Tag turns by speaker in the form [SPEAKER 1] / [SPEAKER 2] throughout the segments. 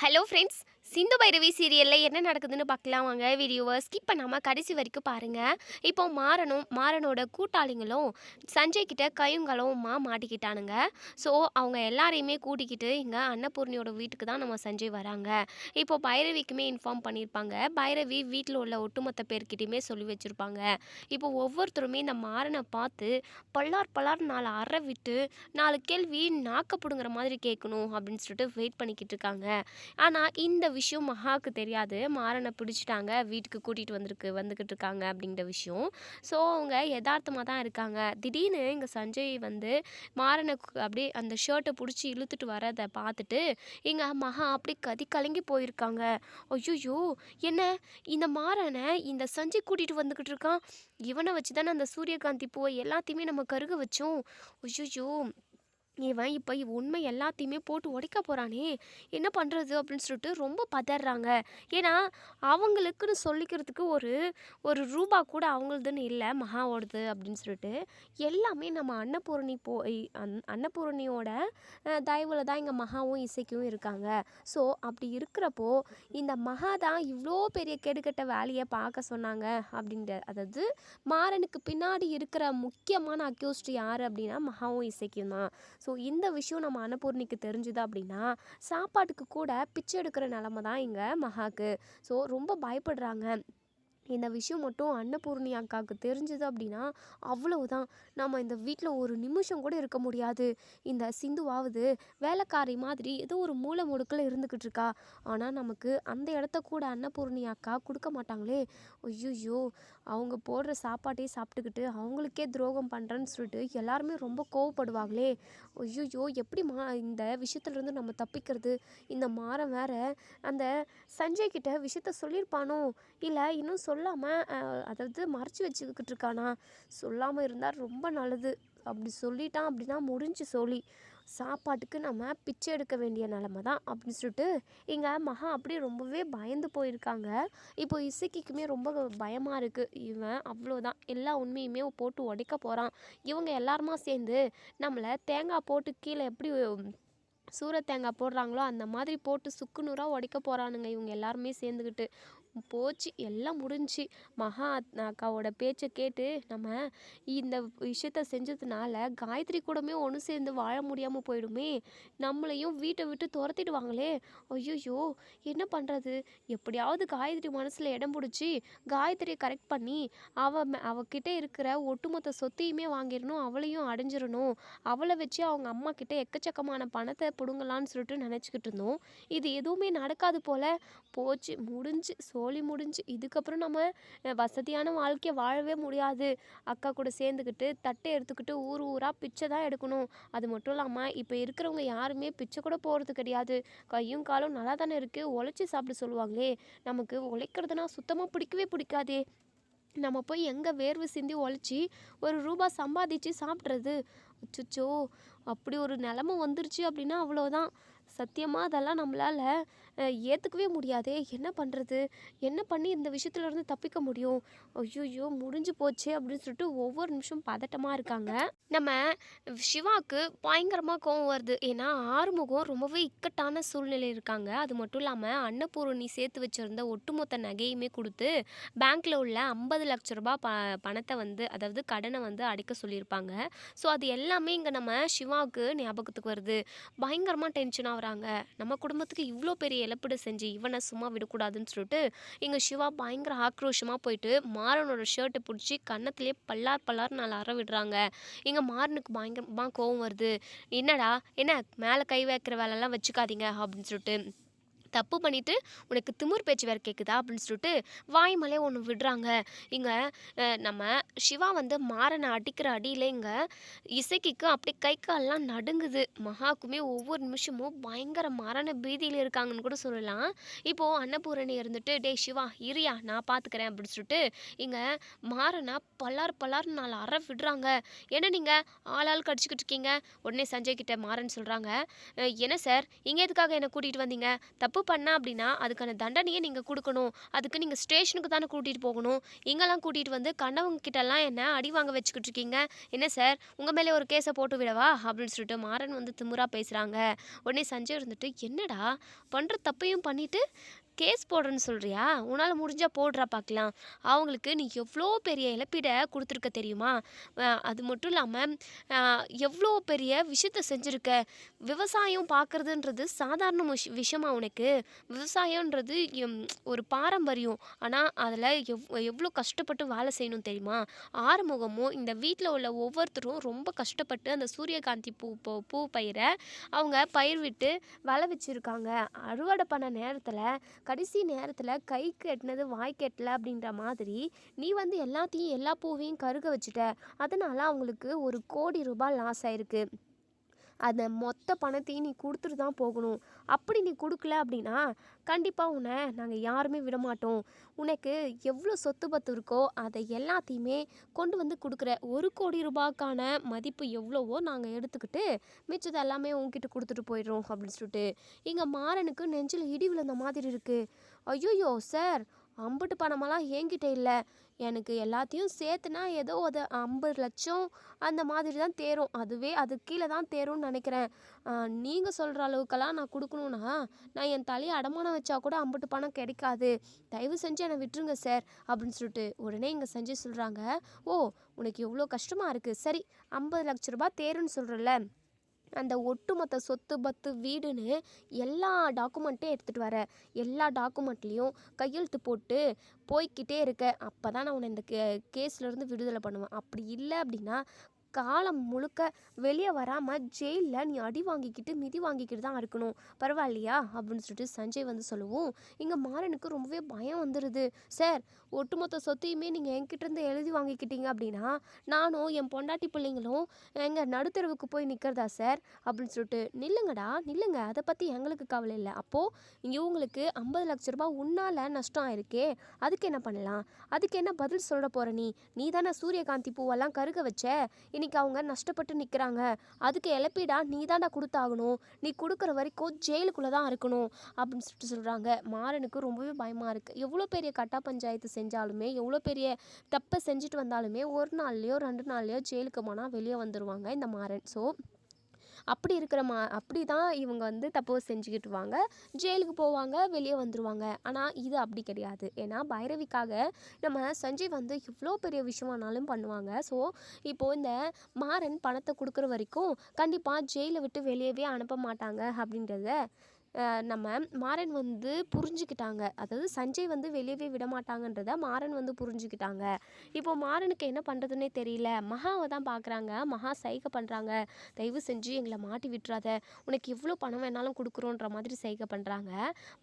[SPEAKER 1] Hello friends, Sindhu Bhairavi சீரியல்ல என்ன நடக்குதுன்னு பார்க்கலாம் வாங்க. வீடியோவை ஸ்கிப் பண்ணாம கடைசி வரைக்கும் பாருங்க. இப்போ மாறனோட கூட்டாளிங்களும் சஞ்சய் கிட்ட கையுங்களவுமா மாட்டிக்கிட்டானுங்க. ஸோ அவங்க எல்லாரையுமே கூட்டிக்கிட்டு இங்கே அன்னபூர்ணியோட வீட்டுக்கு தான் நம்ம சஞ்சய் வராங்க. இப்போ பைரவிக்குமே இன்ஃபார்ம் பண்ணியிருப்பாங்க. பைரவி வீட்டில் உள்ள ஒட்டுமொத்த பேர்கிட்டையுமே சொல்லி வச்சுருப்பாங்க. இப்போ ஒவ்வொருத்தருமே இந்த மாறனை பார்த்து பல்லார் பல்லார் 4 அறை விட்டு 4 கேள்வி நாக்க பிடுங்குற மாதிரி கேட்கணும் அப்படின்னு சொல்லிட்டு வெயிட் பண்ணிக்கிட்டு இருக்காங்க. ஆனால் இந்த விஷயம் மகாவுக்கு தெரியாது. மாறனை பிடிச்சிட்டாங்க, வீட்டுக்கு கூட்டிகிட்டு வந்துக்கிட்டு இருக்காங்க அப்படிங்கிற விஷயம். ஸோ அவங்க யதார்த்தமாக தான் இருக்காங்க. திடீர்னு இங்கே சஞ்சய் வந்து மாறனை அப்படியே அந்த ஷர்ட்டை பிடிச்சி இழுத்துட்டு வரதை பார்த்துட்டு இங்கே மகா அப்படி கலங்கி போயிருக்காங்க. ஐயோ, என்ன இந்த மாறனை இந்த சஞ்சய் கூட்டிகிட்டு வந்துக்கிட்டு இருக்கான், இவனை வச்சு தானே அந்த சூரியகாந்தி பூவை எல்லாத்தையுமே நம்ம கருக வச்சோம். ஐயோ, இவன் இப்போ உண்மை எல்லாத்தையுமே போட்டு உடைக்க போகிறானே, என்ன பண்ணுறது அப்படின்னு சொல்லிட்டு ரொம்ப பதறாங்க. ஏன்னா அவங்களுக்குன்னு சொல்லிக்கிறதுக்கு ஒரு ஒரு ரூபா கூட அவங்களதுன்னு இல்லை மகாவோடது அப்படின்னு சொல்லிட்டு எல்லாமே நம்ம அன்னபூரணியோட தயவில் தான் இங்கே மகாவும் இசைக்கும் இருக்காங்க. ஸோ அப்படி இருக்கிறப்போ இந்த மகா தான் இவ்வளோ பெரிய கெடுக்கட்ட வேலையை பார்க்க சொன்னாங்க அப்படின்ற, அதாவது மாறனுக்கு பின்னாடி இருக்கிற முக்கியமான அக்யூஸ்ட் யார் அப்படின்னா மகாவும் இசைக்கும் தான். ஸோ இந்த விஷயம் நம்ம அன்னபூர்ணிக்கு தெரிஞ்சுது அப்படின்னா சாப்பாட்டுக்கு கூட பிச்சை எடுக்கிற நிலமை தான் இங்கே மகாக்கு. ஸோ ரொம்ப பயப்படுறாங்க. இந்த விஷயம் மட்டும் அன்னபூர்ணி அக்காவுக்கு தெரிஞ்சது அப்படின்னா அவ்வளவுதான், நம்ம இந்த வீட்டில் ஒரு நிமிஷம் கூட இருக்க முடியாது. இந்த சிந்துவாவது வேலைக்காரி மாதிரி ஏதோ ஒரு மூலை முடுக்கில் இருந்துக்கிட்டு இருக்கா, ஆனால் நமக்கு அந்த இடத்த கூட அன்னபூர்ணி அக்கா கொடுக்க மாட்டாங்களே. ஐயோ, அவங்க போடுற சாப்பாட்டையே சாப்பிட்டுக்கிட்டு அவங்களுக்கே துரோகம் பண்ணுறேன்னு சொல்லிட்டு எல்லாருமே ரொம்ப கோவப்படுவாங்களே. ஐயோ, எப்படிமா இந்த விஷயத்துலேருந்து நம்ம தப்பிக்கிறது? இந்த மாறம் வேற அந்த சஞ்சய் கிட்ட விஷயத்த சொல்லியிருப்பானோ, இல்லை இன்னும் சொல்லாமல் அதாவது மறைச்சி வச்சுக்கிட்டு இருக்கானா? சொல்லாமல் இருந்தால் ரொம்ப நல்லது. அப்படி சொல்லிட்டான் அப்படின்னா முடிஞ்சு சொல்லி சாப்பாட்டுக்கு நம்ம பிச்சை எடுக்க வேண்டிய நிலமை தான் அப்படின்னு சொல்லிட்டு இங்கே மகா அப்படியே ரொம்பவே பயந்து போயிருக்காங்க. இப்போ இசைக்குமே ரொம்ப பயமாக இருக்குது. இவன் அவ்வளோதான், எல்லா உண்மையுமே போட்டு உடைக்க போகிறான். இவங்க எல்லாருமா சேர்ந்து நம்மளை தேங்காய் போட்டு கீழே எப்படி சூர தேங்காய் போடுறாங்களோ அந்த மாதிரி போட்டு சுக்கு நூறாக உடைக்க போகிறானுங்க இவங்க எல்லாருமே சேர்ந்துக்கிட்டு. போச்சு, எல்லாம் முடிஞ்சு. மகா அக்காவோட பேச்சை கேட்டு நம்ம இந்த விஷயத்த செஞ்சதுனால காயத்ரி கூடமே ஒன்று சேர்ந்து வாழ முடியாமல் போயிடுமே, நம்மளையும் வீட்டை விட்டு துரத்திடுவாங்களே. ஐயோ, என்ன பண்ணுறது? எப்படியாவது காயத்ரி மனசில் இடம் பிடிச்சி காயத்ரியை கரெக்ட் பண்ணி அவகிட்ட இருக்கிற ஒட்டுமொத்த சொத்தையுமே வாங்கிடணும், அவளையும் அடைஞ்சிடணும். அவளை வச்சு அவங்க அம்மா கிட்ட எக்கச்சக்கமான பணத்தை பிடுங்கலான்னு சொல்லிட்டு நினச்சிக்கிட்டு இருந்தோம். இது எதுவுமே நடக்காது போல். போச்சு, முடிஞ்சு, சோலி முடிஞ்சு. இதுக்கப்புறம் நம்ம வசதியான வாழ்க்கையை வாழவே முடியாது. அக்கா கூட சேர்ந்துக்கிட்டு தட்டை எடுத்துக்கிட்டு ஊர் ஊராக பிச்சை தான் எடுக்கணும். அது மட்டும் இல்லாமல் இப்போ இருக்கிறவங்க யாருமே பிச்சை கூட போகிறது கிடையாது. கையும் காலும் நல்லா தானே இருக்குது, உழைச்சி சாப்பிட சொல்லுவாங்களே. நமக்கு உழைக்கிறதுனா சுத்தமாக பிடிக்கவே பிடிக்காதே. நம்ம போய் எங்கே வேர்வை சிந்தி உழைச்சி ஒரு ரூபா சம்பாதிச்சு சாப்பிட்றது? அச்சோ, அப்படி ஒரு நிலமை வந்துருச்சு அப்படின்னா அவ்வளோதான். சத்தியமாக அதெல்லாம் நம்மளால் ஏற்றுக்கவே முடியாதே. என்ன பண்ணுறது? என்ன பண்ணி இந்த விஷயத்துலேருந்து தப்பிக்க முடியும்? ஐயோ, முடிஞ்சு போச்சு அப்படின்னு சொல்லிட்டு ஒவ்வொரு நிமிஷம் பதட்டமாக இருக்காங்க. நம்ம சிவாவுக்கு பயங்கரமாக கோவம் வருது. ஏன்னா ஆறுமுகம் ரொம்பவே இக்கட்டான சூழ்நிலை இருக்காங்க. அது மட்டும் இல்லாமல் அன்னபூரணி சேர்த்து வச்சுருந்த ஒட்டுமொத்த நகையுமே கொடுத்து பேங்க்கில் உள்ள 50 லட்ச ரூபா பணத்தை வந்து, அதாவது கடனை வந்து அடைக்க சொல்லியிருப்பாங்க. ஸோ அது எல்லாமே இங்கே நம்ம சிவாவுக்கு ஞாபகத்துக்கு வருது. பயங்கரமாக டென்ஷன் ஆகுறாங்க. நம்ம குடும்பத்துக்கு இவ்வளோ பெரிய இழப்பீடு செஞ்சு இவனை சும்மா விடக்கூடாதுன்னு சொல்லிட்டு இங்கே சிவா பயங்கர ஆக்ரோஷமாக போயிட்டு மாறனோட ஷர்ட்டை பிடிச்சி கன்னத்திலே பல்லார் பல்லார் 4 அறை விடுறாங்க. இங்கே மாறனுக்கு பயங்கரமாக கோவம் வருது. என்னடா, என்ன மேலே கை வைக்கிற வேலைலாம் வச்சுக்காதீங்க அப்படின்னு சொல்லிட்டு, தப்பு பண்ணிவிட்டு உனக்கு திமிர் பேச்சு வேறு கேட்குதா அப்படின்னு சொல்லிட்டு வாய் மலையே ஒன்று விடுறாங்க. இங்கே நம்ம சிவா வந்து மாறனை அடிக்கிற அடியில் இங்கே இசைக்கு அப்படியே கை கால்லாம் நடுங்குது. மகாக்குமே ஒவ்வொரு நிமிஷமும் பயங்கர மரண பீதியில் இருக்காங்கன்னு கூட சொல்லலாம். இப்போது அன்னபூரணி இருந்துட்டு, டே சிவா இரியா, நான் பார்த்துக்கிறேன் அப்படின்னு சொல்லிட்டு இங்கே மாறனை பல்லார் பல்லார் 4 அறை விடுறாங்க. ஏன்னா நீங்கள் ஆள் கடிச்சிக்கிட்டு இருக்கீங்க. உடனே சஞ்சய் கிட்ட மாறன் சொல்கிறாங்க, என்ன சார், இங்கே எதுக்காக என்னை கூட்டிகிட்டு வந்தீங்க? தப்பு பண்ண அப்படின்னா அதுக்கான தண்டனையை நீங்கள் கொடுக்கணும். அதுக்கு நீங்கள் ஸ்டேஷனுக்கு தானே கூட்டிகிட்டு போகணும். இங்கெல்லாம் கூட்டிகிட்டு வந்து கண்டவங்க கிட்டலாம் என்ன அடி வாங்க வச்சுக்கிட்டு இருக்கீங்க. என்ன சார் உங்கள் மேலே ஒரு கேஸை போட்டு விடவா அப்படின்னு சொல்லிட்டு மாறன் வந்து திமிரா பேசுகிறாங்க. உடனே சஞ்சய் இருந்துட்டு என்னடா பண்ணுற தப்பையும் பண்ணிட்டு கேஸ் போடுறேன்னு சொல்கிறியா? உன்னால் முடிஞ்சால் போடுறா பார்க்கலாம். அவங்களுக்கு நீ எவ்வளோ பெரிய இழப்பீடை கொடுத்துருக்க தெரியுமா? அது மட்டும் இல்லாமல் எவ்வளோ பெரிய விஷயத்த செஞ்சுருக்க. விவசாயம் பார்க்குறதுன்றது சாதாரண விஷயமா உனக்கு? விவசாயன்றது ஒரு பாரம்பரியம். ஆனால் அதில் எவ்வளோ கஷ்டப்பட்டு வேலை செய்யணும் தெரியுமா? ஆறுமுகமும் இந்த வீட்டில் உள்ள ஒவ்வொருத்தரும் ரொம்ப கஷ்டப்பட்டு அந்த சூரியகாந்தி பூ பயிரை அவங்க பயிர் விட்டு விளைவிச்சிருக்காங்க. அறுவடை பண்ண நேரத்தில் கடைசி நேரத்தில் கைக்கு எட்டினது வாய்க்கு எட்டலை அப்படின்ற மாதிரி நீ வந்து எல்லாத்தையும் எல்லா பூவையும் கருக வச்சுட்ட. அதனால் அவங்களுக்கு 1,00,00,000 ரூபாய் லாஸ் ஆயிருக்கு. அதை மொத்த பணத்தையும் நீ கொடுத்துட்டு தான் போகணும். அப்படி நீ கொடுக்கல அப்படின்னா கண்டிப்பாக உன்னை நாங்கள் யாருமே விடமாட்டோம். உனக்கு எவ்வளோ சொத்து பத்து இருக்கோ அதை எல்லாத்தையுமே கொண்டு வந்து கொடுக்குற. 1,00,00,000 ரூபாய்க்கான மதிப்பு எவ்வளவோ நாங்கள் எடுத்துக்கிட்டு மிச்சத்தை எல்லாமே உங்ககிட்ட கொடுத்துட்டு போயிடுறோம் அப்படின்னு சொல்லிட்டு இங்கே மாறனுக்கு நெஞ்சில் இடி விழுந்த மாதிரி இருக்குது. ஐயோயோ சார், அம்புட்டு பணமெல்லாம் என்கிட்ட இல்லை. எனக்கு எல்லாத்தையும் சேர்த்துனா ஏதோ அது 50 லட்சம் அந்த மாதிரி தான் தேரும். அதுவே அது கீழே தான் தேரும்னு நினைக்கிறேன். நீங்கள் சொல்கிற அளவுக்கெல்லாம் நான் கொடுக்கணுன்னா நான் என் தலையை அடமானம் வச்சா கூட அம்புட்டு பணம் கிடைக்காது. தயவு செஞ்சு என்னை விட்டுருங்க சார் அப்படின்னு சொல்லிட்டு உடனே இங்கே செஞ்சு சொல்கிறாங்க. ஓ, உனக்கு எவ்வளோ கஷ்டமாக இருக்குது. சரி, 50 லட்ச ரூபாய் தேருன்னு சொல்கிறல்ல, அந்த ஒட்டுமொத்த சொத்து பத்து வீடுன்னு எல்லா டாக்குமெண்ட்டையும் எடுத்துகிட்டு வர. எல்லா டாக்குமெண்ட்லேயும் கையெழுத்து போட்டு போய்கிட்டே இருக்க. அப்போ தான் நான் உன்னை இந்த கேஸ்லேருந்து விடுதலை பண்ணுவேன். அப்படி இல்லை அப்படின்னா காலம் முழுக்க வெளியே வராமல் ஜெயிலில் நீ அடி வாங்கிக்கிட்டு மிதி வாங்கிக்கிட்டு தான் இருக்கணும். பரவாயில்லையா அப்படின்னு சொல்லிட்டு சஞ்சய் வந்து சொல்லவும் இங்கே மாறனுக்கு ரொம்பவே பயம் வந்துடுது. சார், ஒட்டுமொத்த சொத்தையுமே நீங்கள் என்கிட்டேருந்து எழுதி வாங்கிக்கிட்டீங்க அப்படின்னா நானும் என் பொண்டாட்டி பிள்ளைங்களும் எங்கள் நடுத்தெருவுக்கு போய் நிற்கிறதா சார் அப்படின்னு சொல்லிட்டு நில்லுங்கடா நில்லுங்க, அதை பற்றி எங்களுக்கு கவலை இல்லை. அப்போது இவங்களுக்கு 50 லட்ச ரூபாய் உன்னால் நஷ்டம் ஆயிருக்கே, அதுக்கு என்ன பண்ணலாம்? அதுக்கு என்ன பதில் சொல்ல போகிற? நீ தானே சூரியகாந்தி பூவெல்லாம் கருக வச்ச. இன்னைக்கு அவங்க நஷ்டப்பட்டு நிற்கிறாங்க. அதுக்கு இழப்பீடா நீ தாண்டா கொடுத்தாகணும். நீ கொடுக்குற வரைக்கும் ஜெயிலுக்குள்ளே தான் இருக்கணும் அப்படின்னு சொல்லிட்டு சொல்கிறாங்க. மாறனுக்கு ரொம்பவே பயமாக இருக்குது. எவ்வளோ பெரிய கட்டா பஞ்சாயத்து செஞ்சாலுமே, எவ்வளோ பெரிய தப்பை செஞ்சுட்டு வந்தாலுமே 1 நாள்லையோ 2 நாள்லையோ ஜெயிலுக்கு போனால் வெளியே வந்துடுவாங்க இந்த மாறன். ஸோ அப்படி தான் இவங்க வந்து தப்பு செஞ்சுக்கிட்டுருவாங்க. ஜெயிலுக்கு போவாங்க, வெளியே வந்துடுவாங்க. ஆனால் இது அப்படி கிடையாது. ஏன்னா பைரவிக்காக நம்ம சஞ்சய் வந்து எவ்வளோ பெரிய விஷயமானாலும் பண்ணுவாங்க. ஸோ இப்போது இந்த மாறன் பணத்தை கொடுக்குற வரைக்கும் கண்டிப்பாக ஜெயிலை விட்டு வெளியவே அனுப்ப மாட்டாங்க அப்படின்றத நம்ம மாறன் வந்து புரிஞ்சுக்கிட்டாங்க. அதாவது சஞ்சய் வந்து வெளியவே விட மாட்டாங்கன்றத மாறன் வந்து புரிஞ்சுக்கிட்டாங்க. இப்போ மாறனுக்கு என்ன பண்ணுறதுன்னே தெரியல. மகாவை தான் பார்க்குறாங்க. மகா சைகை பண்ணுறாங்க. தயவு செஞ்சு எங்களை மாட்டி விட்டுறாத, உனக்கு எவ்வளோ பணம் வேணாலும் கொடுக்குறோன்ற மாதிரி சைகை பண்ணுறாங்க.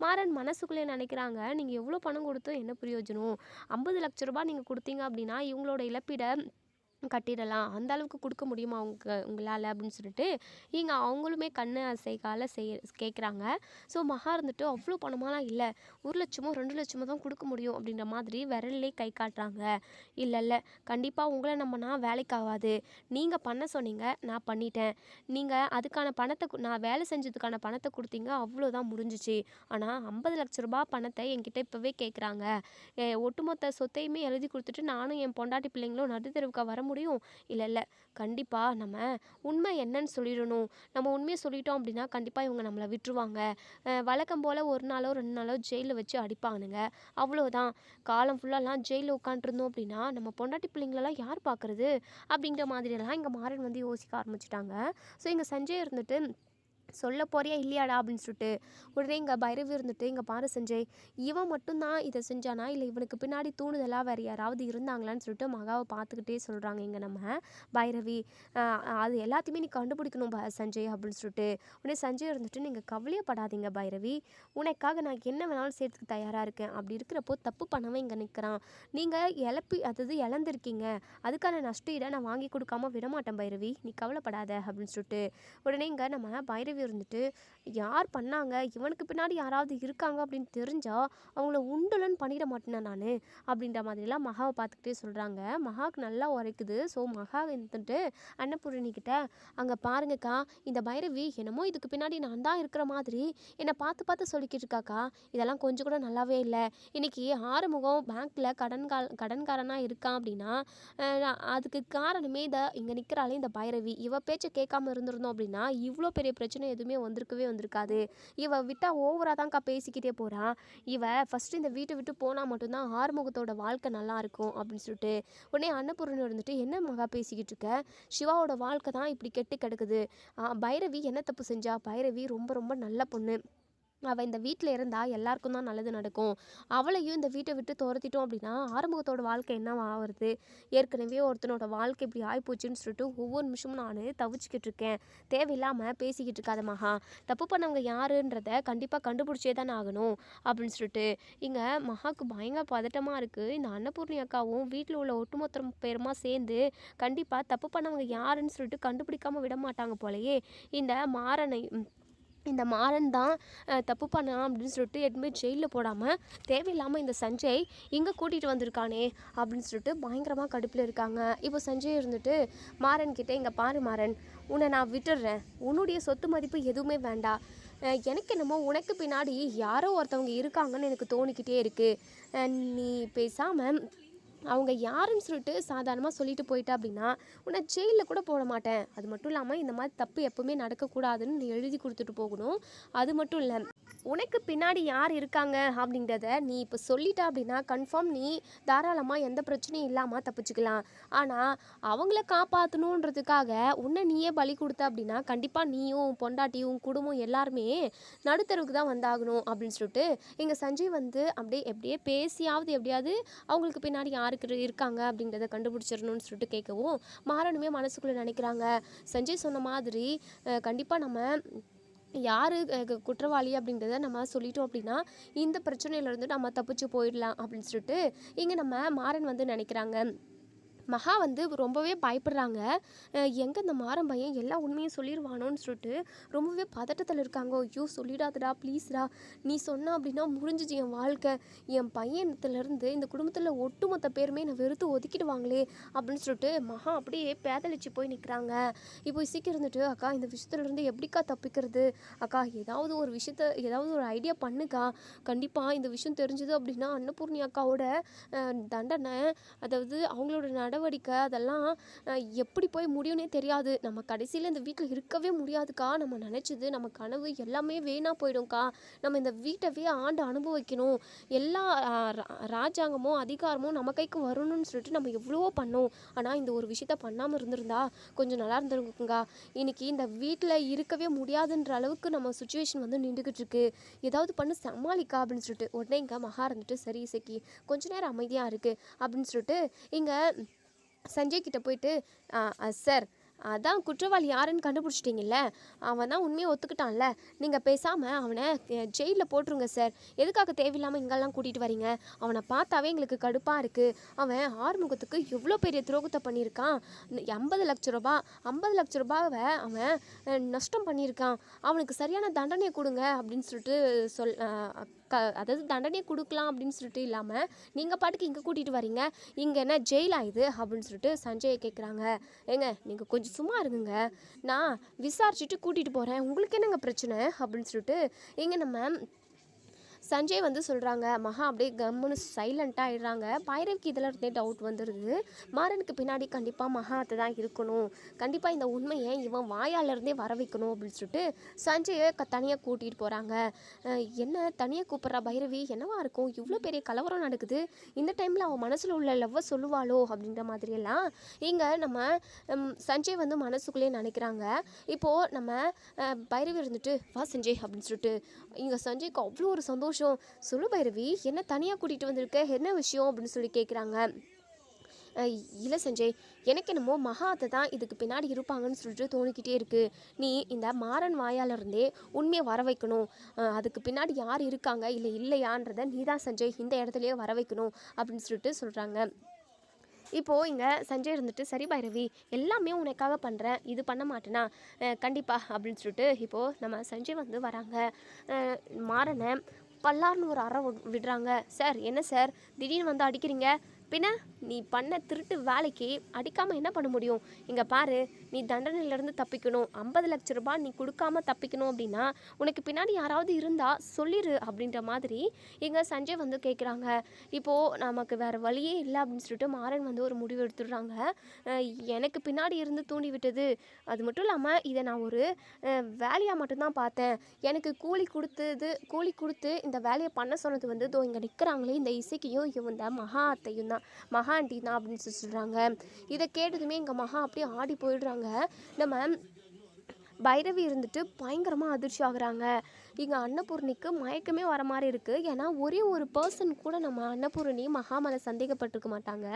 [SPEAKER 1] மாறன் மனசுக்குள்ளே நினைக்கிறாங்க, நீங்கள் எவ்வளோ பணம் கொடுத்தோம் என்ன பிரயோஜனம்? 50 லட்ச ரூபாய் நீங்கள் கொடுத்தீங்க அப்படின்னா இவங்களோட இழப்பீடை கட்டிடலாம். அந்த அளவுக்கு கொடுக்க முடியுமா உங்களால் அப்படின்னு சொல்லிட்டு இங்கே அவங்களுமே கண்ணு அசைக்கால கேட்குறாங்க. ஸோ மகா இருந்துட்டு அவ்வளோ பணமாலாம் இல்லை, 1 லட்சமோ 2 லட்சமோ தான் கொடுக்க முடியும் அப்படின்ற மாதிரி விரல்லே கை காட்டுறாங்க. இல்லை கண்டிப்பாக உங்களை நம்பினா வேலைக்கு ஆகாது. நீங்கள் பண்ண சொன்னீங்க, நான் பண்ணிட்டேன். நீங்கள் அதுக்கான பணத்தை நான் வேலை செஞ்சதுக்கான பணத்தை கொடுத்தீங்க, அவ்வளோதான் முடிஞ்சிச்சு. ஆனால் 50 லட்ச ரூபாய் பணத்தை என்கிட்ட இப்போவே கேட்குறாங்க. ஒட்டுமொத்த சொத்தையுமே எழுதி கொடுத்துட்டு நானும் என் பொண்டாட்டி பிள்ளைங்களும் நடுத்தெருவுக்கு வர முடியும்? இல்லை, கண்டிப்பாக நம்ம உண்மை என்னன்னு சொல்லிடணும். நம்ம உண்மையை சொல்லிட்டோம் அப்படின்னா கண்டிப்பாக இவங்க நம்மளை விட்டுருவாங்க. வழக்கம் போல் 1 நாளோ 2 நாளோ ஜெயிலில் வச்சு அடிப்பானுங்க, அவ்வளோதான். காலம் ஃபுல்லாலாம் ஜெயிலில் உட்காண்ட்ருந்தோம் அப்படின்னா நம்ம பொண்டாட்டி பிள்ளைங்களெல்லாம் யார் பார்க்குறது அப்படிங்கிற மாதிரியெல்லாம் இங்கே மாறன் வந்து யோசிக்க ஆரம்பிச்சிட்டாங்க. ஸோ இங்கே சஞ்சய் இருந்துட்டு சொல்ல போறியா இல்லையாடா அப்படின்னு சொல்லிட்டு உடனே இங்கே பைரவி இருந்துட்டு, இங்கே பாரு சஞ்சய், இவன் மட்டும்தான் இதை செஞ்சானா இல்லை இவனுக்கு பின்னாடி தூணுதலாக வேறு யாராவது இருந்தாங்களான்னு சொல்லிட்டு மகாவை பார்த்துக்கிட்டே சொல்கிறாங்க இங்கே நம்ம பைரவி. அது எல்லாத்தையுமே நீ கண்டுபிடிக்கணும் சஞ்சய் அப்படின்னு சொல்லிட்டு உடனே சஞ்சய் இருந்துட்டு, நீங்கள் கவலையப்படாதீங்க பைரவி, உனக்காக நான் என்ன வேணாலும் சேர்த்துக்கு தயாராக இருக்கேன். அப்படி இருக்கிறப்போ தப்பு பண்ணவே இங்கே நிற்கிறான். நீங்கள் அதாவது இழந்திருக்கீங்க, அதுக்கான நஷ்டஈடை நான் வாங்கி கொடுக்காம விடமாட்டேன் பைரவி, நீ கவலைப்படாத அப்படின்னு சொல்லிட்டு உடனே இங்கே நம்ம பைரவி பைரவி இருந்துட்டு யார் பண்ணாங்க, இவனுக்கு பின்னாடி யாராவது இருக்காங்க அப்படின்னு தெரிஞ்சா அவங்கள உண்டுலன்னு பண்ணிட மாட்டேனே நான் அப்படின்ற மாதிரிலாம் மகாவை பார்த்துக்கிட்டே சொல்கிறாங்க. மகாவுக்கு நல்லா உரைக்குது. ஸோ மகா இருந்துட்டு அன்னபூரணி கிட்ட, அங்கே பாருங்கக்கா, இந்த பைரவி என்னமோ இதுக்கு பின்னாடி நான் தான் இருக்கிற மாதிரி என்னை பார்த்து பார்த்து சொல்லிக்கிட்டு இருக்காக்கா. இதெல்லாம் கொஞ்சம் கூட நல்லாவே இல்லை. இன்றைக்கி ஆறுமுகம் பேங்க்கில் கடன்காரனாக இருக்கான் அப்படின்னா அதுக்கு காரணமே இங்கே நிற்கிறாளே இந்த பைரவி. இவ பேச்சை கேட்காம இருந்திருந்தோம் அப்படின்னா இவ்வளோ பெரிய பிரச்சனை எதுவுமே வந்திருக்காது. இவ விட்டால் ஓவராக தான்க்கா பேசிக்கிட்டே போகிறான். இவ ஃபஸ்ட்டு இந்த வீட்டை விட்டு போனால் மட்டும்தான் ஆறுமுகத்தோட வாழ்க்கை நல்லா இருக்கும் அப்படின்னு சொல்லிட்டு உடனே அன்னபூரணி இருந்துட்டு, என்ன மகா பேசிக்கிட்டு இருக்க, சிவாவோட வாழ்க்கை தான் இப்படி கெட்டு கிடக்குது. பைரவி என்ன தப்பு செஞ்சா, பைரவி ரொம்ப ரொம்ப நல்ல பொண்ணு, அவள் இந்த வீட்டில் இருந்தால் எல்லாருக்கும் தான் நல்லது நடக்கும். அவளையும் இந்த வீட்டை விட்டு துரத்திட்டோம் அப்படின்னா ஆறுமுகத்தோட வாழ்க்கை என்னவா ஆகுறது. ஏற்கனவே ஒருத்தனோட வாழ்க்கை இப்படி ஆகிப்போச்சுன்னு சொல்லிட்டு ஒவ்வொரு நிமிஷமும் நான் தவிச்சிக்கிட்டு இருக்கேன். தேவையில்லாமல் பேசிக்கிட்டு இருக்காத மகா. தப்பு பண்ணவங்க யாருன்றதை கண்டிப்பாக கண்டுபிடிச்சே தானே ஆகணும் அப்படின்னு சொல்லிட்டு இங்கே மகாவுக்கு பயங்கர பதட்டமாக இருக்குது. இந்த அன்னபூர்ணி அக்காவும் வீட்டில் உள்ள ஒட்டுமொத்த பேருமா சேர்ந்து கண்டிப்பாக தப்பு பண்ணவங்க யாருன்னு சொல்லிட்டு கண்டுபிடிக்காமல் விட மாட்டாங்க போலயே. இந்த மாறன் தான் தப்பு பண்ணான் அப்படின்னு சொல்லிட்டு எதுவுமே ஜெயிலில் போடாமல் தேவையில்லாமல் இந்த சஞ்சய் இங்கே கூட்டிகிட்டு வந்திருக்கானே அப்படின்னு சொல்லிட்டு பயங்கரமாக கடுப்பில் இருக்காங்க. இப்போ சஞ்சய் இருந்துட்டு மாறன் கிட்டே, இங்கே பாரு மாறன், உன்னை நான் விட்டுடுறேன், உன்னுடைய சொத்து மதிப்பு எதுவுமே வேண்டாம். எனக்கு என்னமோ உனக்கு பின்னாடி யாரோ ஒருத்தவங்க இருக்காங்கன்னு எனக்கு தோணிக்கிட்டே இருக்குது. நீ பேசாமல் அவங்க யாருன்னு சொல்லிட்டு சாதாரணமாக சொல்லிட்டு போயிட்டா அப்படின்னா உன்னை ஜெயிலில் கூட போட மாட்டேன். அது மட்டும் இல்லாமல் இந்த மாதிரி தப்பு எப்பவுமே நடக்கக்கூடாதுன்னு நீ எழுதி கொடுத்துட்டு போகணும். அது மட்டும் இல்லை, உனக்கு பின்னாடி யார் இருக்காங்க அப்படின்றத நீ இப்போ சொல்லிட்டா அப்படின்னா கன்ஃபார்ம் நீ தாராளமாக எந்த பிரச்சனையும் இல்லாமல் தப்பிச்சுக்கலாம். ஆனால் அவங்கள காப்பாற்றணுன்றதுக்காக உன்னை நீயே பலி கொடுத்த அப்படின்னா கண்டிப்பாக நீயும் பொண்டாட்டியும் குடும்பம் எல்லாருமே நடுத்தருவுக்கு தான் வந்தாகணும் அப்படின்னு சொல்லிட்டு இங்கே சஞ்சய் எப்படியே பேசியாவது எப்படியாவது அவங்களுக்கு பின்னாடி யாருக்கு இருக்காங்க அப்படின்றத கண்டுபிடிச்சிடணும்னு சொல்லிட்டு கேட்கவும் மாறனுமே மனசுக்குள்ளே நினைக்கிறாங்க, சஞ்சய் சொன்ன மாதிரி கண்டிப்பாக நம்ம யார் குற்றவாளி அப்படின்றத நம்ம சொல்லிட்டோம் அப்படின்னா இந்த பிரச்சனையிலேருந்து நம்ம தப்பிச்சு போயிடலாம் அப்படின்னு சொல்லிட்டு இங்கே நம்ம மாறன் நினைக்கிறாங்க. மகா ரொம்பவே பயப்படுறாங்க. எங்கே இந்த மாறன் பையன் எல்லா உண்மையும் சொல்லிடுவானோன்னு சொல்லிட்டு ரொம்பவே பதட்டத்தில் இருக்காங்க. ஐயோ சொல்லிடாதடா ப்ளீஸ்டா, நீ சொன்ன அப்படின்னா முடிஞ்சிச்சு என் வாழ்க்கை, என் பையனத்துலேருந்து இந்த குடும்பத்தில் ஒட்டுமொத்த பேருமே நான் வெறுத்து ஒதுக்கிடுவாங்களே அப்படின்னு சொல்லிட்டு மகா அப்படியே பேதலிச்சு போய் நிற்கிறாங்க. இப்போ சீக்கிரம் இருந்துட்டு, அக்கா இந்த விஷயத்துலேருந்து எப்படிக்கா தப்பிக்கிறது, அக்கா ஏதாவது ஒரு ஐடியா பண்ணுக்கா, கண்டிப்பாக இந்த விஷயம் தெரிஞ்சது அப்படின்னா அன்னபூர்ணி அக்காவோட தண்டனை, அதாவது அவங்களோட நடவடிக்கை அதெல்லாம் எப்படி போய் முடியும்னே தெரியாது. நம்ம கடைசியில் இந்த வீட்டில் இருக்கவே முடியாதுக்கா. நம்ம நினச்சது நம்ம கனவு எல்லாமே வீணாக போயிடும்க்கா. நம்ம இந்த வீட்டவே ஆண்டு அனுபவிக்கணும். எல்லா ராஜாங்கமும் அதிகாரமும் நம்ம கைக்கு வரணும்னு சொல்லிட்டு நம்ம எவ்வளவோ பண்ணோம். ஆனால் இந்த ஒரு விஷயத்த பண்ணாமல் இருந்திருந்தா கொஞ்சம் நல்லா இருந்திருக்குங்கா. இன்னைக்கு இந்த வீட்டில் இருக்கவே முடியாதுன்ற அளவுக்கு நம்ம சுச்சுவேஷன் நின்றுக்கிட்டு இருக்கு. ஏதாவது பண்ணு சமாளிக்கா அப்படின்னு சொல்லிட்டு உடனே இங்கே மகா இருந்துட்டு, சரி இசைக்கு கொஞ்ச நேரம் அமைதியாக இருக்குது அப்படின்னு சொல்லிட்டு இங்கே சஞ்சய் கிட்ட போயிட்டு, சார் அதான் குற்றவாளி யாருன்னு கண்டுபிடிச்சிட்டிங்கல்ல, அவன் தான் உண்மையை ஒத்துக்கிட்டான்ல, நீங்கள் பேசாமல் அவனை ஜெயிலில் போட்டுருங்க சார். எதுக்காக தேவையில்லாமல் இங்கெல்லாம் கூட்டிகிட்டு வரீங்க? அவனை பார்த்தாவே எங்களுக்கு கடுப்பாக இருக்குது. அவன் ஆறுமுகத்துக்கு எவ்வளோ பெரிய துரோகத்தை பண்ணியிருக்கான். 50 லட்ச ரூபாவை அவன் நஷ்டம் பண்ணியிருக்கான். அவனுக்கு சரியான தண்டனையை கொடுங்க அப்படின்னு சொல்லிட்டு அதாவது தண்டனையை கொடுக்கலாம் அப்படின்னு சொல்லிட்டு இல்லாமல் நீங்கள் பாட்டுக்கு இங்கே கூட்டிகிட்டு வரீங்க, இங்கே என்ன ஜெயில் ஆயுது அப்படின்னு சொல்லிட்டு சஞ்சயை கேட்குறாங்க. ஏங்க நீங்கள் கொஞ்சம் சும்மா இருங்குங்க, நான் விசாரிச்சுட்டு கூட்டிகிட்டு போகிறேன், உங்களுக்கு என்னங்க பிரச்சனை அப்படின்னு சொல்லிட்டு இங்கே நம்ம சஞ்சய் சொல்கிறாங்க. மகா அப்படியே கம்முன்னு சைலண்ட்டாக ஆயிடுறாங்க. பைரவிக்கு இதில் இருந்தே டவுட் வந்துடுது. மாறனுக்கு பின்னாடி கண்டிப்பாக மகாத்தை தான் இருக்கணும், கண்டிப்பாக இந்த உண்மையை இவன் வாயாலேருந்தே வர வைக்கணும் அப்படின்னு சொல்லிட்டு சஞ்சயை தனியாக கூட்டிகிட்டு போகிறாங்க. என்ன தனியாக கூப்பிட்றா பைரவி, என்னவா இருக்கும், இவ்வளோ பெரிய கலவரம் நடக்குது, இந்த டைமில் அவன் மனசில் உள்ள லவ்வை சொல்லுவாளோ அப்படின்ற மாதிரியெல்லாம் இங்கே நம்ம சஞ்சய் மனசுக்குள்ளேயே நினைக்கிறாங்க. இப்போது நம்ம பைரவி இருந்துட்டு, வா சஞ்சய் அப்படின்னு சொல்லிட்டு இங்கே சஞ்சய்க்கு அவ்வளோ ஒரு சந்தோஷம். சொல்லு பைரவி, என்ன தனியாக கூட்டிகிட்டு வந்திருக்க, என்ன விஷயம் அப்படின்னு சொல்லி கேட்குறாங்க. இல்லை சஞ்சய், எனக்கு என்னமோ மகாத்தை தான் இதுக்கு பின்னாடி இருப்பாங்கன்னு சொல்லிட்டு தோணிக்கிட்டே இருக்குது. நீ இந்த மாறன் வாயாலிருந்தே உண்மையை வர வைக்கணும். அதுக்கு பின்னாடி யார் இருக்காங்க இல்லையான்றதை நீ தான் சஞ்சய் இந்த இடத்துலையே வர வைக்கணும் அப்படின்னு சொல்லிட்டு சொல்கிறாங்க. இப்போது இங்கே சஞ்சய் இருந்துட்டு, சரி பைரவி, எல்லாமே உனக்காக பண்ணுறேன், இது பண்ண மாட்டேனா கண்டிப்பா அப்படின்னு சொல்லிட்டு இப்போது நம்ம சஞ்சய் வந்து வராங்க. மாறனை பல்லார்னு ஒரு அறை விடுறாங்க. சார் என்ன சார் திடீர்னு வந்து அடிக்கிறீங்க? பின்ன நீ பண்ண திருட்டு வேலைக்கு அடிக்காமல் என்ன பண்ண முடியும்? இங்கே பாரு, நீ தண்டனையிலேருந்து தப்பிக்கணும், 50 லட்ச ரூபாய் நீ கொடுக்காம தப்பிக்கணும் அப்படின்னா உனக்கு பின்னாடி யாராவது இருந்தால் சொல்லிடு அப்படின்ற மாதிரி இங்கே சஞ்சய் வந்து கேட்குறாங்க. இப்போது நமக்கு வேறு வழியே இல்லை அப்படின்னு சொல்லிட்டு மாறன் வந்து ஒரு முடிவு எடுத்துடுறாங்க. எனக்கு பின்னாடி இருந்து தூண்டி விட்டது, அது மட்டும் இல்லாமல் இதை நான் ஒரு வேலையாக மட்டும்தான் பார்த்தேன். எனக்கு கூலி கொடுத்து இந்த வேலையை பண்ண சொன்னது வந்து இதோ இங்கே நிற்கிறாங்களே இந்த இசைக்கையும் இந்த மகா அத்தையும் தான், மகா ஆண்டி தான் அப்படின்னு சொல்கிறாங்க. இதை கேட்டதுமே எங்கள் மகா அப்படியே ஆடி போயிடுறாங்க. நம்ம பைரவி இருந்துட்டு பயங்கரமாக அதிர்ச்சி ஆகுறாங்க. இங்கே அன்னபூர்ணிக்கு மயக்கமே வர மாதிரி இருக்குது. ஏன்னா ஒரே ஒரு பர்சன் கூட நம்ம அன்னபூர்ணி மகாமலை சந்தேகப்பட்டிருக்க மாட்டாங்க.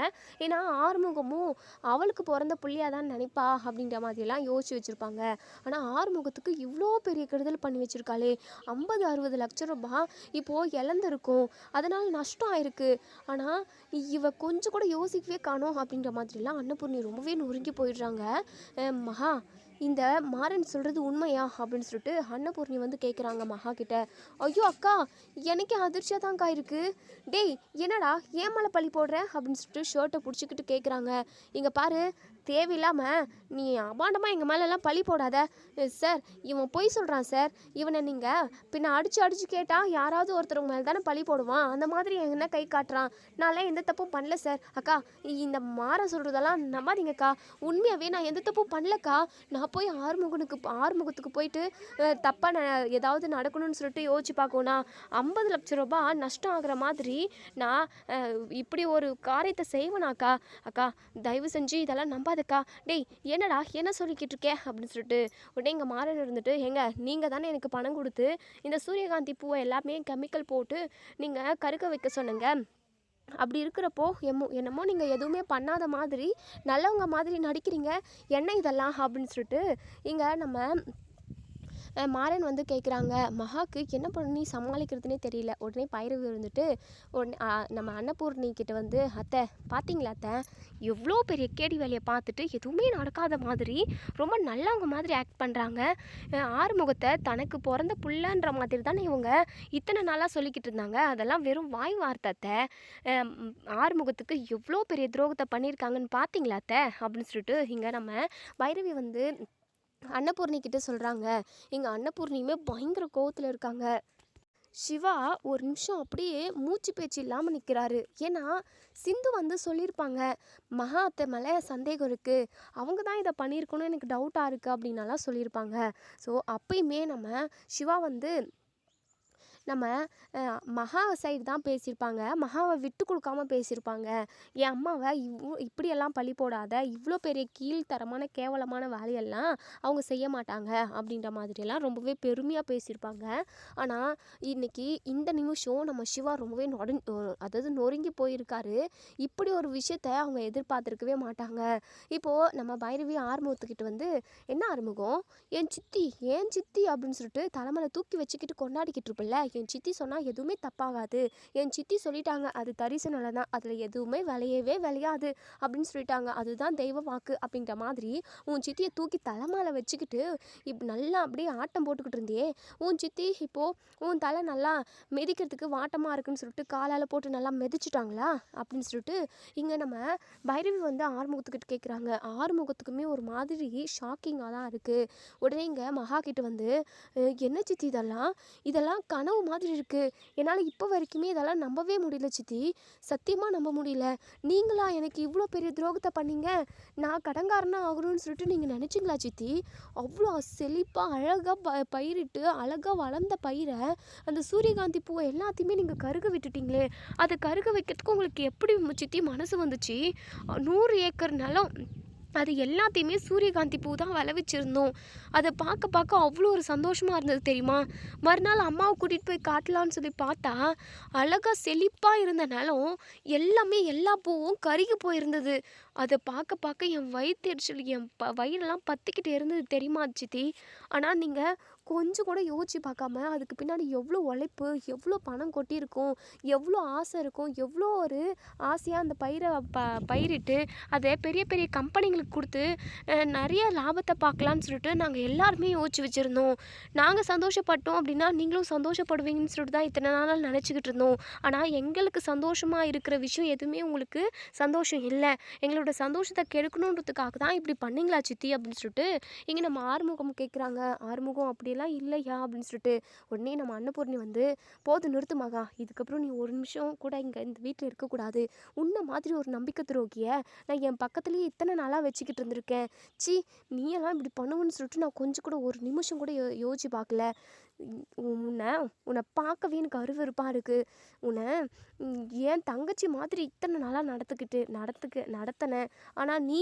[SPEAKER 1] ஏன்னா ஆறுமுகமும் அவளுக்கு பிறந்த புள்ளியாக தான் நினைப்பா அப்படின்ற மாதிரிலாம் யோசிச்சு வச்சுருப்பாங்க. ஆனால் ஆறுமுகத்துக்கு இவ்வளோ பெரிய கெடுதல் பண்ணி வச்சுருக்காளே, 50-60 லட்சம் ரூபாய் இப்போது இழந்திருக்கும், அதனால் நஷ்டம் ஆயிருக்கு. ஆனால் இவ கொஞ்சம் கூட யோசிக்கவே காணோம் அப்படின்ற மாதிரிலாம் அன்னபூர்ணி ரொம்பவே நொறுங்கி போயிடுறாங்க. மகா, இந்த மாறன் சொல்கிறது உண்மையா அப்படின்னு சொல்லிட்டு அன்னபூர்ணி வந்து கேட்குறாங்க மகா கிட்ட. ஐயோ அக்கா, எனக்கே அதிர்ச்சியாக தான்க்கா இருக்குது. டேய் என்னடா ஏன் மேலே பழி போடுற அப்படின்னு சொல்லிட்டு ஷர்ட்டை பிடிச்சிக்கிட்டு கேட்குறாங்க. இங்கே பாரு, தேவையில்லாமல் நீ அபாண்டமாக எங்கள் மேலெல்லாம் பழி போடாத சார். இவன் பொய் சொல்கிறான் சார். இவனை நீங்கள் பின்ன அடித்து கேட்டால் யாராவது ஒருத்தர் மேலே தானே பழி போடுவான். அந்த மாதிரி என்ன கை காட்டுறான். நான்லாம் எந்த தப்பும் பண்ணல சார். அக்கா, இந்த மாற சொல்கிறதெல்லாம் நம்பாதீங்கக்கா. உண்மையாகவே நான் எந்த தப்பும் பண்ணலக்கா. நான் போய் ஆறுமுகத்துக்கு போயிட்டு தப்பாக ஏதாவது நடக்கணும்னு சொல்லிட்டு யோசிச்சு பார்க்கணும்னா 50 லட்சம் ரூபாய் நஷ்டம் ஆகிற மாதிரி நான் இப்படி ஒரு காரியத்தை செய்வேனாக்கா? அக்கா தயவு செஞ்சு இதெல்லாம் நம்பாதக்கா. டேய் என்னடா என்ன சொல்லிக்கிட்டு இருக்கே அப்படின்னு சொல்லிட்டு உடனே இங்கே மாறன் இருந்துட்டு, நீங்கள் தானே எனக்கு பணம் கொடுத்து இந்த சூரியகாந்தி பூவை எல்லாமே கெமிக்கல் போட்டு நீங்கள் கருக்க வைக்க சொன்னீங்க. அப்படி இருக்கிறப்போ என்னமோ நீங்கள் எதுவுமே பண்ணாத மாதிரி நல்லவங்க மாதிரி நடிக்கிறீங்க, என்ன இதெல்லாம் அப்படின்னு சொல்லிட்டு இங்கே நம்ம மாறன் வந்து கேட்குறாங்க. மகாக்கு என்ன பண்ணி சமாளிக்கிறதுனே தெரியல. உடனே பைரவி இருந்துட்டு உடனே நம்ம அன்னபூர்ணி கிட்ட வந்து, அத்தை பார்த்தீங்களா அத்தை, எவ்வளோ பெரிய கேடி வேலையை பார்த்துட்டு எதுவுமே நடக்காத மாதிரி ரொம்ப நல்லவங்க மாதிரி ஆக்ட் பண்ணுறாங்க. ஆறுமுகத்தை தனக்கு பிறந்த புள்ளன்ற மாதிரி தானே இவங்க இத்தனை நாளாக சொல்லிக்கிட்டு இருந்தாங்க. அதெல்லாம் வெறும் வாய் வார்த்தை. ஆறுமுகத்துக்கு எவ்வளோ பெரிய துரோகத்தை பண்ணியிருக்காங்கன்னு பார்த்தீங்களா அத்தை அப்படின்னு சொல்லிட்டு இங்கே நம்ம பைரவி வந்து அன்னபூர்ணி கிட்ட சொல்கிறாங்க. எங்கள் அன்னபூர்ணியுமே பயங்கர கோவத்தில் இருக்காங்க. சிவா ஒரு நிமிஷம் அப்படியே மூச்சு பேச்சு இல்லாமல் நிற்கிறாரு. ஏன்னா சிந்து வந்து சொல்லியிருப்பாங்க, மகா அத்தை மேலே சந்தேகம் இருக்குது, அவங்க தான் இதை பண்ணியிருக்கணும், எனக்கு டவுட்டாக இருக்குது அப்படின்னாலாம் சொல்லியிருப்பாங்க. ஸோ அப்பயுமே நம்ம சிவா வந்து நம்ம மகா சைடு தான் பேசியிருப்பாங்க. மகாவை விட்டு கொடுக்காம பேசியிருப்பாங்க. என் அம்மாவை இப்படியெல்லாம் பழி போடாத, இவ்வளோ பெரிய கீழ்த்தரமான கேவலமான வேலையெல்லாம் அவங்க செய்ய மாட்டாங்க அப்படின்ற மாதிரியெல்லாம் ரொம்பவே பெருமையாக பேசியிருப்பாங்க. ஆனால் இன்றைக்கி இந்த நிமிஷம் நம்ம சிவா ரொம்பவே நொறுங்கி போயிருக்காரு. இப்படி ஒரு விஷயத்த அவங்க எதிர்பார்த்துருக்கவே மாட்டாங்க. இப்போது நம்ம பைரவி ஆறுமுகத்துக்கிட்ட வந்து, என்ன ஆறுமுகம், என் சித்தி அப்படின்னு சொல்லிட்டு தலைமையில தூக்கி வச்சுக்கிட்டு கொண்டாடிக்கிட்டு இருப்பில்ல, என் சித்தி சொன்னால் எதுவுமே தப்பாகாது, என் சித்தி சொல்லிட்டாங்க அது தரிசு நிலை தான், அதில் எதுவுமே விளையாது அப்படின்னு சொல்லிட்டாங்க, அதுதான் தெய்வ வாக்கு அப்படின்ற மாதிரி உன் சித்தியை தூக்கி தலைமையில வச்சுக்கிட்டு நல்லா அப்படியே ஆட்டம் போட்டுக்கிட்டு இருந்தியே, உன் சித்தி இப்போது உன் தலை நல்லா மிதிக்கிறதுக்கு வாட்டமாக இருக்குன்னு சொல்லிட்டு காலால் போட்டு நல்லா மிதிச்சிட்டாங்களா அப்படின்னு சொல்லிட்டு இங்கே நம்ம பைரவி வந்து ஆறுமுகத்துக்கிட்ட கேட்குறாங்க. ஆறுமுகத்துக்குமே ஒரு மாதிரி ஷாக்கிங்காக தான் இருக்குது. உடனே இங்கே மகா கிட்ட வந்து, என்ன சித்தி இதெல்லாம் கனவு மாதிரி இருக்குது, என்னால் இப்போ வரைக்குமே இதெல்லாம் நம்பவே முடியல சித்தி, சத்தியமாக நம்ப முடியல. நீங்களா எனக்கு இவ்வளோ பெரிய துரோகத்தை பண்ணீங்க, நான் கடங்காரனாக ஆகணும்னு சொல்லிட்டு நீங்கள் நினச்சிங்களா சித்தி? அவ்வளோ செழிப்பாக அழகாக பயிரிட்டு அழகாக வளர்ந்த பயிரை, அந்த சூரியகாந்தி பூவை எல்லாத்தையுமே நீங்கள் கருக விட்டுட்டீங்களே, அதை கருக வைக்கிறதுக்கு உங்களுக்கு எப்படி சித்தி மனசு வந்துச்சு? 100 ஏக்கர் நிலம், அது எல்லாத்தையுமே சூரியகாந்தி பூ தான் விளைவிச்சிருந்தோம். அதை பார்க்க அவ்வளோ ஒரு சந்தோஷமாக இருந்தது தெரியுமா? மறுநாள் அம்மாவை கூட்டிகிட்டு போய் காட்டலான்னு சொல்லி பார்த்தா, அழகாக செழிப்பாக இருந்த நிலம் எல்லாமே எல்லா பூவும் கருகி போயிருந்தது. அதை பார்க்க என் வயிற்றெரிச்சல், என் வயிறெல்லாம் பற்றிக்கிட்டு இருந்தது தெரியுமா சித்தி? ஆனால் நீங்கள் கொஞ்சம் கூட யோசிச்சு பார்க்காம அதுக்கு பின்னாடி எவ்வளோ உழைப்பு, எவ்வளோ பணம் கொட்டியிருக்கும், எவ்வளோ ஆசை இருக்கும், எவ்வளோ ஒரு ஆசையாக அந்த பயிரை பயிரிட்டு அதை பெரிய பெரிய கம்பெனிங்களுக்கு கொடுத்து நிறைய லாபத்தை பார்க்கலான்னு சொல்லிட்டு நாங்கள் எல்லாருமே யோசிச்சு வச்சுருந்தோம். நாங்கள் சந்தோஷப்பட்டோம் அப்படின்னா நீங்களும் சந்தோஷப்படுவீங்கன்னு சொல்லிட்டு தான் இத்தனை நாள் நினச்சிக்கிட்டு இருந்தோம். ஆனால் எங்களுக்கு சந்தோஷமாக இருக்கிற விஷயம் எதுவுமே உங்களுக்கு சந்தோஷம் இல்லை, எங்களோட சந்தோஷத்தை கெடுக்கணுன்றதுக்காக தான் இப்படி பண்ணீங்களா சித்தி அப்படின்னு சொல்லிட்டு இங்கே நம்ம ஆறுமுகம் கேட்குறாங்க. ஆறுமுகம் அப்படியெல்லாம் இல்லையா அப்படின்னு சொல்லிட்டு உடனே நம்ம அன்னபூர்ணி வந்து, போதும் நிறுத்து மகா, இதுக்கப்புறம் நீ ஒரு நிமிஷம் கூட இங்கே இந்த வீட்டில் இருக்கக்கூடாது. உன்னை மாதிரி ஒரு நம்பிக்கை துரோகிய நான் என் பக்கத்துலேயே இத்தனை நாளாக வச்சுக்கிட்டு இருந்திருக்கேன். சி, நீ எல்லாம் இப்படி பண்ணுவேன்னு சொல்லிட்டு நான் கொஞ்சம் கூட ஒரு நிமிஷம் கூட யோசிச்சு பார்க்கல. உன்னை உன்னை பார்க்கவே எனக்கு அருவருப்பாக இருக்குது. உன்னை என் தங்கச்சி மாதிரி இத்தனை நாளாக நடத்தினேன். ஆனால் நீ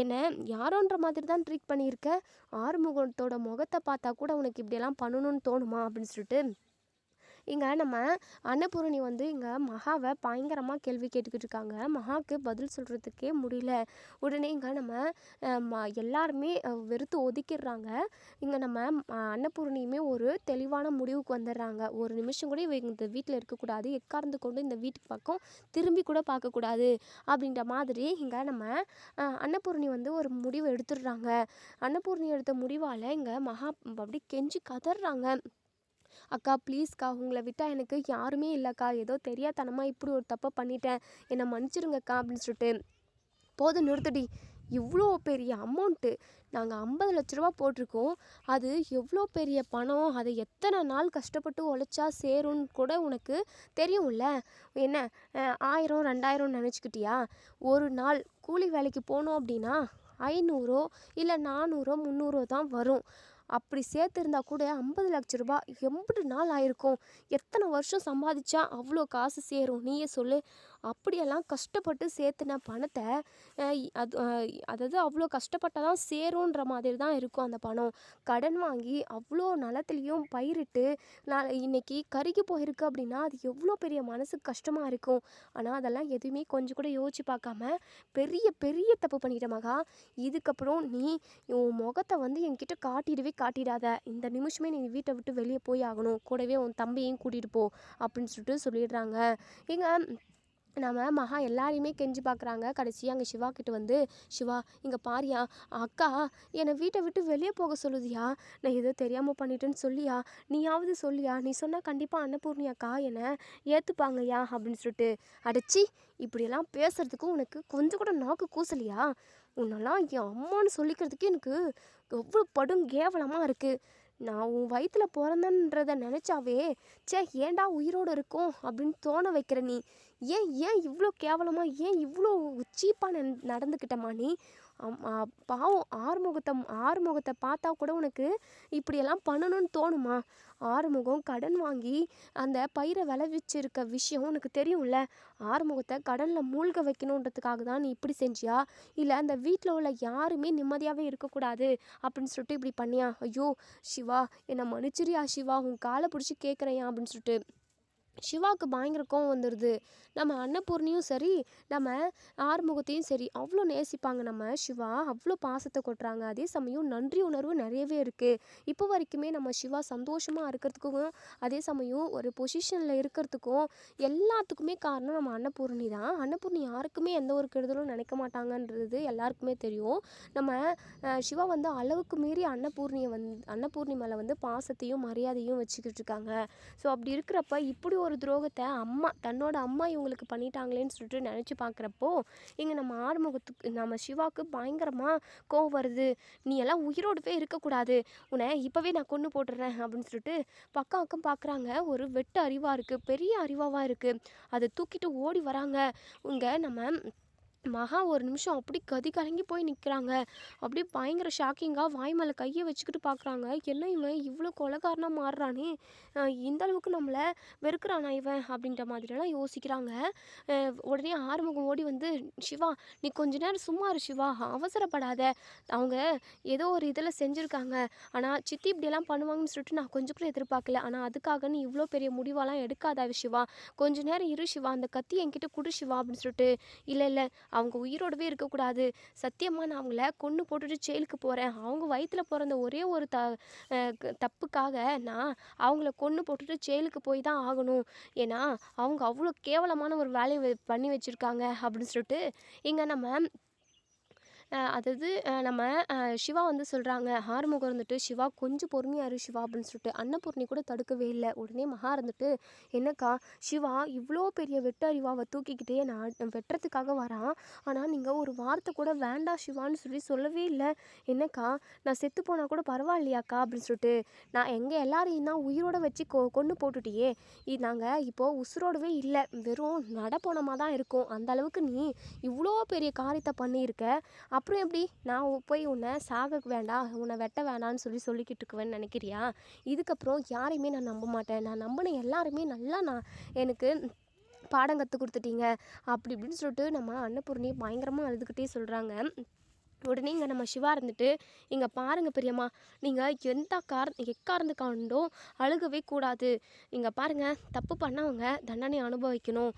[SPEAKER 1] என்னை யாரோன்ற மாதிரி தான் ட்ரீட் பண்ணியிருக்க. ஆறுமுகத்தோட முகத்தை பார்த்தா கூட உனக்கு இப்படியெல்லாம் பண்ணணும்னு தோணுமா அப்படின்னு சொல்லிட்டு இங்கே நம்ம அன்னபூரணி வந்து இங்கே மகாவை பயங்கரமாக கேள்வி கேட்டுக்கிட்டு இருக்காங்க. மகாவுக்கு பதில் சொல்கிறதுக்கே முடியல. உடனே இங்கே நம்ம எல்லாருமே வெறுத்து ஒதுக்கிடுறாங்க. இங்கே நம்ம அன்னபூரணியுமே ஒரு தெளிவான முடிவுக்கு வந்துடுறாங்க. ஒரு நிமிஷம் கூட இவங்க இந்த வீட்டில் இருக்கக்கூடாது, எக்கார்ந்து கொண்டு இந்த வீட்டுக்கு பக்கம் திரும்பி கூட பார்க்கக்கூடாது அப்படின்ற மாதிரி இங்கே நம்ம அன்னபூரணி வந்து ஒரு முடிவு எடுத்துடுறாங்க. அன்னபூரணி எடுத்த முடிவால் இங்கே மகா அப்படி கெஞ்சி கதறாங்க. அக்கா ப்ளீஸ்க்கா, உங்களை விட்டால் எனக்கு யாருமே இல்லைக்கா, ஏதோ தெரியாதனமாக இப்படி ஒரு தப்பை பண்ணிட்டேன், என்னை மன்னிச்சிருங்கக்கா அப்படின்னு சொல்லிட்டு. போதும் நிறுத்தடி, இவ்வளோ பெரிய அமௌண்ட்டு நாங்கள் 50 லட்ச ரூபா போட்டிருக்கோம். அது எவ்வளோ பெரிய பணம், அதை எத்தனை நாள் கஷ்டப்பட்டு உழைச்சா சேரும்னு கூட உனக்கு தெரியும்ல. என்ன 1000 2000 நினச்சிக்கிட்டியா? ஒரு நாள் கூலி வேலைக்கு போனோம் அப்படின்னா 500 இல்லை 400 300 தான் வரும். அப்படி சேர்த்துருந்தா கூட 50 லட்ச ரூபா எம்பது நாள் ஆயிருக்கும். எத்தனை வருஷம் சம்பாதிச்சா அவ்வளோ காசு சேரும் நீயே சொல்லு. அப்படியெல்லாம் கஷ்டப்பட்டு சேர்த்துன பணத்தை அதாவது அவ்வளோ கஷ்டப்பட்டால் தான் சேரும்ன்ற மாதிரி தான் இருக்கும் அந்த பணம். கடன் வாங்கி அவ்வளோ நிலத்துலையும் பயிரிட்டு நான் இன்னைக்கு கருகி போயிருக்கு அப்படின்னா அது எவ்வளோ பெரிய மனசுக்கு கஷ்டமாக இருக்கும். ஆனால் அதெல்லாம் எதுவுமே கொஞ்சம் கூட யோசிச்சு பார்க்காம பெரிய பெரிய தப்பு பண்ணிட்ட மகா. இதுக்கப்புறம் நீ உன் முகத்தை வந்து என்கிட்ட காட்டிடாத. இந்த நிமிஷமே நீ வீட்டை விட்டு வெளியே போய் ஆகணும். கூடவே உன் தம்பியையும் கூட்டிகிட்டு போ அப்படின்னு சொல்லிட்டு சொல்லிடுறாங்க. எங்க நம்ம மகா எல்லாரையுமே கெஞ்சி பார்க்குறாங்க. கடைசியாக அங்கே சிவா கிட்ட வந்து, சிவா இங்கே பாரியா, அக்கா என்னை வீட்டை விட்டு வெளியே போக சொல்லுதியா, நான் ஏதோ தெரியாமல் பண்ணிட்டேன்னு சொல்லியா, நீயாவது சொல்லியா, நீ சொன்னால் கண்டிப்பாக அன்னபூர்ணி அக்கா என்னை ஏற்றுப்பாங்கய்யா அப்படின்னு சொல்லிட்டு. அடைச்சி, இப்படியெல்லாம் பேசுகிறதுக்கு உனக்கு கொஞ்சம் கூட நாக்கு கூசலையா? உன்னெல்லாம் என் அம்மான்னு சொல்லிக்கிறதுக்கு எனக்கு எவ்வளோ கேவலமாக இருக்குது. நான் உன் வயிற்றில் பிறந்தன்றதை நினச்சாவே சே ஏன்டா உயிரோடு இருக்கும் அப்படின்னு தோண வைக்கிற நீ. ஏன் இவ்வளோ கேவலமாக, ஏன் இவ்வளோ சீப்பாக நடந்துக்கிட்டமா நீ? பாவம் ஆறுமுகத்தை பார்த்தா கூட உனக்கு இப்படியெல்லாம் பண்ணணும்னு தோணுமா? ஆறுமுகம் கடன் வாங்கி அந்த பயிரை விளைவிச்சிருக்க விஷயம் உனக்கு தெரியும்ல. ஆறுமுகத்தை கடனில் மூழ்க வைக்கணுன்றதுக்காக தான் நீ இப்படி செஞ்சியா, இல்லை அந்த வீட்டில் உள்ள யாருமே நிம்மதியாகவே இருக்கக்கூடாது அப்படின்னு சொல்லிட்டு இப்படி பண்ணியா? ஐயோ சிவா, என்னை மன்னிச்சிரியா சிவா, உன் காலை பிடிச்சி கேட்குறேன் அப்படின்னு சொல்லிட்டு சிவாவுக்கு பயங்கர கோவம் வந்துடுது. நம்ம அன்னபூர்ணியும் சரி, நம்ம ஆறுமுகத்தையும் சரி அவ்வளோ நேசிப்பாங்க நம்ம சிவா, அவ்வளோ பாசத்தை கொட்டுறாங்க. அதே சமயம் நன்றி உணர்வு நிறையவே இருக்குது. இப்போ வரைக்குமே நம்ம சிவா சந்தோஷமாக இருக்கிறதுக்கும் அதே சமயம் ஒரு பொசிஷனில் இருக்கிறதுக்கும் எல்லாத்துக்குமே காரணம் நம்ம அன்னபூர்ணி தான். அன்னபூர்ணி யாருக்குமே எந்த ஒரு கெடுதலும் நினைக்க மாட்டாங்கன்றது எல்லாருக்குமே தெரியும். நம்ம சிவா வந்து அளவுக்கு மீறி அன்னபூர்ணி மேலே வந்து பாசத்தையும் மரியாதையும் வச்சுக்கிட்டு இருக்காங்க. ஸோ அப்படி இருக்கிறப்ப இப்படி ஒரு துரோகத்தை தன்னோட அம்மா இவங்களுக்கு பண்ணிட்டாங்களேன்னு சொல்லிட்டு நினச்சி பார்க்குறப்போ இங்கே நம்ம சிவாவுக்கு பயங்கரமாக கோவம் வருது. நீ எல்லாம் உயிரோடவே இருக்கக்கூடாது, உன்னை இப்போவே நான் கொன்று போட்டுடுறேன் அப்படின்னு சொல்லிட்டு பக்கம் பார்க்குறாங்க. ஒரு வெட்டு அறிவாக இருக்குது, பெரிய அறிவாவாக இருக்குது. அதை தூக்கிட்டு ஓடி வராங்க. இங்கே நம்ம மகா ஒரு நிமிஷம் அப்படி கலங்கி போய் நிற்கிறாங்க. அப்படியே பயங்கர ஷாக்கிங்காக வாய் மேலே கையை வச்சுக்கிட்டு பார்க்குறாங்க. என்ன இவன் இவ்வளோ கொலைகாரனாக மாறுறானே, இந்த அளவுக்கு நம்மளை வெறுக்கிறானா இவன் அப்படின்ற மாதிரியெல்லாம் யோசிக்கிறாங்க. உடனே ஆறுமுகம் ஓடி வந்து, சிவா நீ கொஞ்ச நேரம் சும்மா இரு சிவா, அவசரப்படாத. அவங்க ஏதோ ஒரு இதில் செஞ்சுருக்காங்க, ஆனால் சித்தி இப்படியெல்லாம் பண்ணுவாங்கன்னு சொல்லிட்டு நான் கொஞ்சம் கூட எதிர்பார்க்கல. ஆனால் அதுக்காக நீ இவ்வளோ பெரிய முடிவாலாம் எடுக்காத சிவா, கொஞ்ச நேரம் இரு சிவா, அந்த கத்தி என்கிட்ட கொடு சிவா அப்படின்னு சொல்லிட்டு. இல்லை அவங்க உயிரோடவே இருக்கக்கூடாது. சத்தியமா நான் அவங்கள கொன்று போட்டுட்டு ஜெயிலுக்கு போகிறேன். அவங்க வயித்துல பிறந்த ஒரே ஒரு தப்புக்காக நான் அவங்கள கொன்று போட்டுட்டு ஜெயிலுக்கு போய் தான் ஆகணும். ஏன்னா அவங்க அவ்வளோ கேவலமான ஒரு வேலையை பண்ணி வச்சுருக்காங்க அப்படின்னு சொல்லிட்டு இங்கே நம்ம அதாவது நம்ம சிவா வந்து சொல்கிறாங்க. ஆறுமுகம் இருந்துட்டு, சிவா கொஞ்சம் பொறுமையா இரு சிவா அப்படின்னு சொல்லிட்டு அன்னபூர்ணி கூட தடுக்கவே இல்லை. உடனே மகா இருந்துட்டு, என்னக்கா சிவா இவ்வளோ பெரிய வெட்டறிவாவை தூக்கிக்கிட்டே நான் வெட்டுறதுக்காக வரான். ஆனால் நீங்கள் ஒரு வார்த்தை கூட வேண்டாம் சிவான்னு சொல்லவே இல்லை. என்னக்கா நான் செத்து போனால் கூட பரவாயில்லையாக்கா அப்படின்னு சொல்லிட்டு, நான் எங்கள் எல்லாரையும் தான் உயிரோட வச்சு கொன்று போட்டுட்டியே. நாங்கள் இப்போது உசுரோடவே இல்லை, வெறும் நடப்போனமாக தான் இருக்கோம். அந்த அளவுக்கு நீ இவ்வளோ பெரிய காரியத்தை பண்ணியிருக்க. அப்புறம் எப்படி நான் போய் உன்னை சாக வேண்டாம், உன்னை வெட்ட வேணான்னு சொல்லிக்கிட்டு இருக்குவேன்னு நினைக்கிறியா? இதுக்கப்புறம் யாரையுமே நான் நம்ப மாட்டேன். நான் நம்பின எல்லாருமே நல்லா எனக்கு பாடம் கற்றுக் கொடுத்துட்டீங்க அப்படி இப்படின்னு சொல்லிட்டு நம்ம அன்னபூர்ணி பயங்கரமாக அழுதுகிட்டே சொல்கிறாங்க. உடனே இங்கே நம்ம சிவா இருந்துட்டு, இங்கே பாருங்கள் பெரியம்மா, நீங்கள் எக்காரணத்துக்காண்டும் அழுகவே கூடாது. இங்கே பாருங்கள், தப்பு பண்ணவங்க தண்டனை அனுபவிக்கணும்.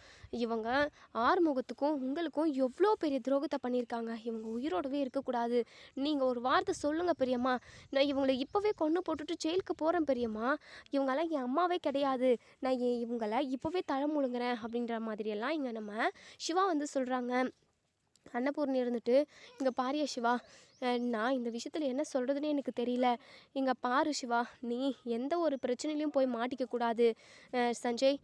[SPEAKER 1] இவங்க ஆறுமுகத்துக்கும் உங்களுக்கும் எவ்வளோ பெரிய துரோகத்தை பண்ணியிருக்காங்க. இவங்க உயிரோடவே இருக்கக்கூடாது. நீங்கள் ஒரு வார்த்தை சொல்லுங்கள் பெரியம்மா. நான் இவங்களை இப்போவே கொன்று போட்டுட்டு ஜெயிலுக்கு போகிறேன் பெரியம்மா. இவங்கெல்லாம் என் அம்மாவே கிடையாது. நான் இவங்களை இப்போவே தலை முழுங்குறேன் அப்படின்ற மாதிரியெல்லாம் இங்கே நம்ம சிவா வந்து சொல்கிறாங்க. அன்னபூர்ணி இருந்துட்டு, இங்கே பாரியா சிவா, நான் இந்த விஷயத்தில் என்ன சொல்கிறதுனே எனக்கு தெரியல. இங்கே பாரு சிவா, நீ எந்த ஒரு பிரச்சனையிலையும் போய் மாட்டிக்கக்கூடாது. சஞ்சய்,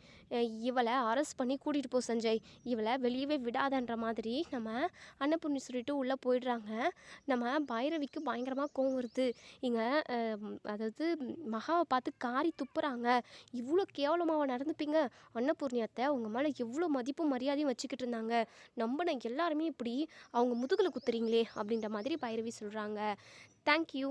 [SPEAKER 1] இவளை அரெஸ்ட் பண்ணி கூட்டிகிட்டு போ சஞ்சய், இவளை வெளியவே விடாதன்ற மாதிரி நம்ம அன்னபூர்ணி சொல்லிட்டு உள்ளே போயிடுறாங்க. நம்ம பைரவிக்கு பயங்கரமாக கோவம் வருது. இங்கே அதாவது மகாவை பார்த்து காரி துப்புறாங்க. இவ்வளோ கேவலமாக நடந்துப்பீங்க அன்னபூர்ணி அத்தை, உங்கள் மேலே எவ்வளோ மதிப்பும் மரியாதையும் வச்சுக்கிட்டு இருந்தாங்க. நம்பின எல்லாருமே இப்படி அவங்க முதுகில் குத்துறீங்களே அப்படின்ற மாதிரி பைரவி சொல்கிறாங்க. தேங்க்யூ.